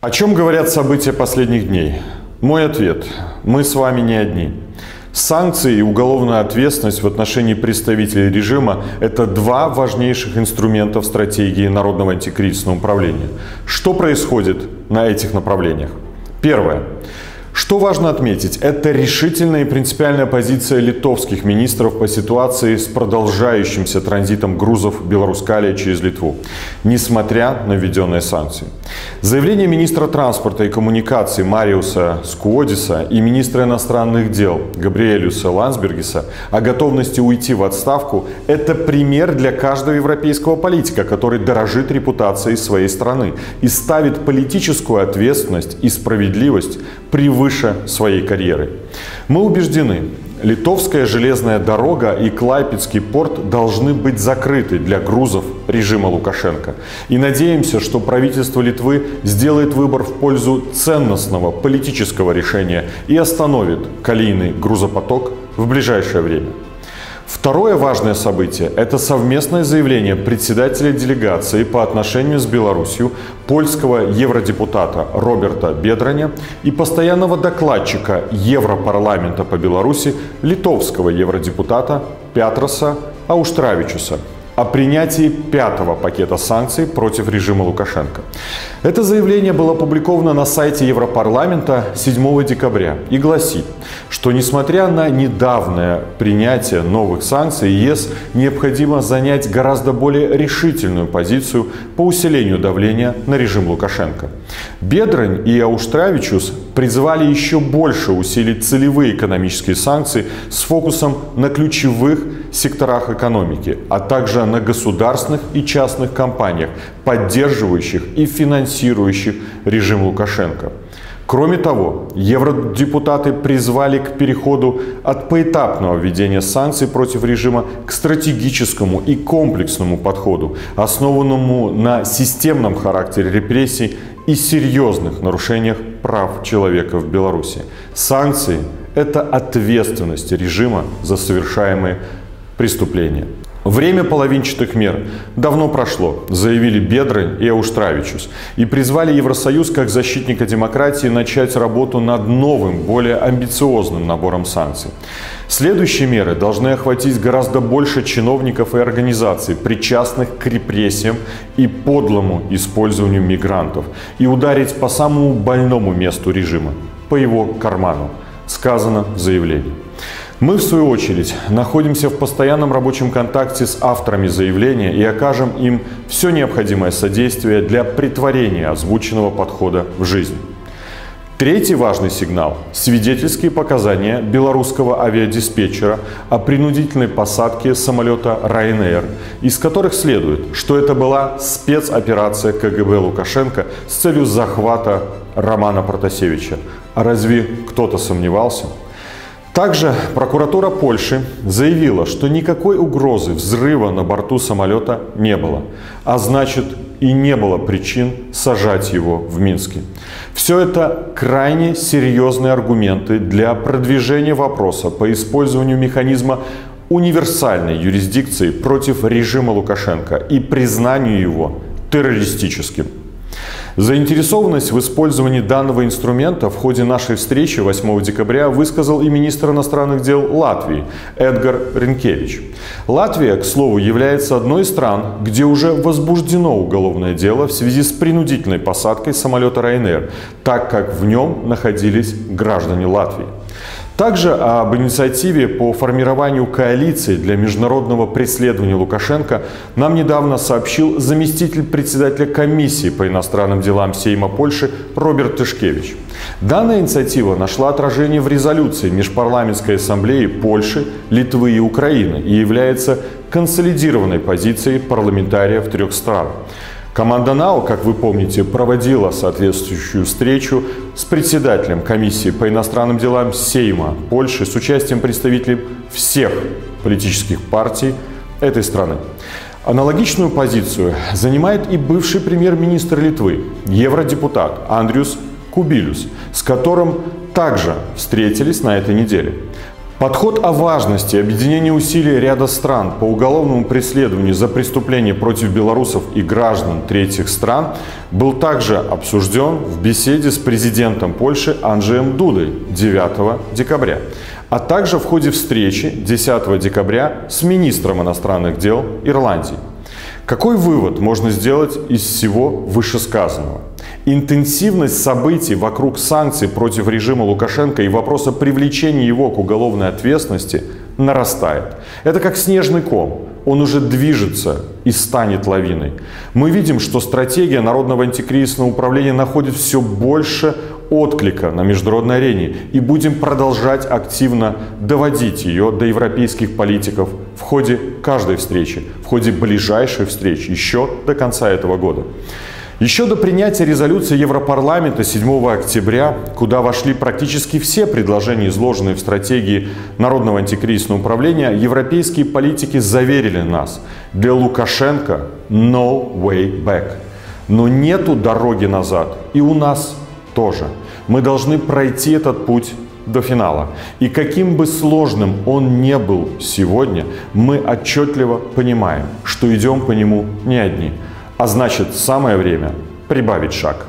О чем говорят события последних дней? Мой ответ – мы с вами не одни. Санкции и уголовная ответственность в отношении представителей режима – это два важнейших инструмента в стратегии народного антикризисного управления. Что происходит на этих направлениях? Первое. Что важно отметить, это решительная и принципиальная позиция литовских министров по ситуации с продолжающимся транзитом грузов Беларускалия через Литву, несмотря на введенные санкции. Заявление министра транспорта и коммуникаций Мариуса Скуодиса и министра иностранных дел Габриэлюса Ландсбергиса о готовности уйти в отставку – это пример для каждого европейского политика, который дорожит репутацией своей страны и ставит политическую ответственность и справедливость превыше своей карьеры. Мы убеждены, Литовская железная дорога и Клайпедский порт должны быть закрыты для грузов режима Лукашенко. И надеемся, что правительство Литвы сделает выбор в пользу ценностного политического решения и остановит калийный грузопоток в ближайшее время. Второе важное событие – это совместное заявление председателя делегации по отношению с Беларусью, польского евродепутата Роберта Бедраня и постоянного докладчика Европарламента по Беларуси, литовского евродепутата Петроса Ауштравичуса о принятии пятого пакета санкций против режима Лукашенко. Это заявление было опубликовано на сайте Европарламента 7 декабря и гласит, что несмотря на недавнее принятие новых санкций, ЕС необходимо занять гораздо более решительную позицию по усилению давления на режим Лукашенко. Бедрань и Ауштравичус призвали еще больше усилить целевые экономические санкции с фокусом на ключевых секторах экономики, а также на государственных и частных компаниях, поддерживающих и финансирующих режим Лукашенко. Кроме того, евродепутаты призвали к переходу от поэтапного введения санкций против режима к стратегическому и комплексному подходу, основанному на системном характере репрессий и серьезных нарушениях прав человека в Беларуси. Санкции – это ответственность режима за совершаемые преступления. Время половинчатых мер давно прошло, заявили Бедрань и Ауштравичус, и призвали Евросоюз как защитника демократии начать работу над новым, более амбициозным набором санкций. Следующие меры должны охватить гораздо больше чиновников и организаций, причастных к репрессиям и подлому использованию мигрантов, и ударить по самому больному месту режима, по его карману, сказано в заявлении. Мы, в свою очередь, находимся в постоянном рабочем контакте с авторами заявления и окажем им все необходимое содействие для претворения озвученного подхода в жизнь. Третий важный сигнал – свидетельские показания белорусского авиадиспетчера о принудительной посадке самолета Ryanair, из которых следует, что это была спецоперация КГБ Лукашенко с целью захвата Романа Протасевича. А разве кто-то сомневался? Также прокуратура Польши заявила, что никакой угрозы взрыва на борту самолета не было, а значит и не было причин сажать его в Минске. Все это крайне серьезные аргументы для продвижения вопроса по использованию механизма универсальной юрисдикции против режима Лукашенко и признанию его террористическим. Заинтересованность в использовании данного инструмента в ходе нашей встречи 8 декабря высказал и министр иностранных дел Латвии Эдгар Ринкевич. Латвия, к слову, является одной из стран, где уже возбуждено уголовное дело в связи с принудительной посадкой самолета Ryanair, так как в нем находились граждане Латвии. Также об инициативе по формированию коалиции для международного преследования Лукашенко нам недавно сообщил заместитель председателя комиссии по иностранным делам Сейма Польши Роберт Тышкевич. Данная инициатива нашла отражение в резолюции Межпарламентской ассамблеи Польши, Литвы и Украины и является консолидированной позицией парламентариев трех стран. Команда НАО, как вы помните, проводила соответствующую встречу с председателем комиссии по иностранным делам Сейма Польши с участием представителей всех политических партий этой страны. Аналогичную позицию занимает и бывший премьер-министр Литвы, евродепутат Андриус Кубилюс, с которым также встретились на этой неделе. Подход о важности объединения усилий ряда стран по уголовному преследованию за преступления против белорусов и граждан третьих стран был также обсужден в беседе с президентом Польши Анджеем Дудой 9 декабря, а также в ходе встречи 10 декабря с министром иностранных дел Ирландии. Какой вывод можно сделать из всего вышесказанного? Интенсивность событий вокруг санкций против режима Лукашенко и вопроса привлечения его к уголовной ответственности нарастает. Это как снежный ком. Он уже движется и станет лавиной. Мы видим, что стратегия Народного антикризисного управления находит все больше отклика на международной арене, и будем продолжать активно доводить ее до европейских политиков в ходе каждой встречи, в ходе ближайшей встречи, еще до конца этого года. Еще до принятия резолюции Европарламента 7 октября, куда вошли практически все предложения, изложенные в стратегии Народного антикризисного управления, европейские политики заверили нас: для Лукашенко no way back. Но нету дороги назад. И у нас тоже. Мы должны пройти этот путь до финала. И каким бы сложным он не был сегодня, мы отчетливо понимаем, что идем по нему не одни. А значит, самое время прибавить шаг.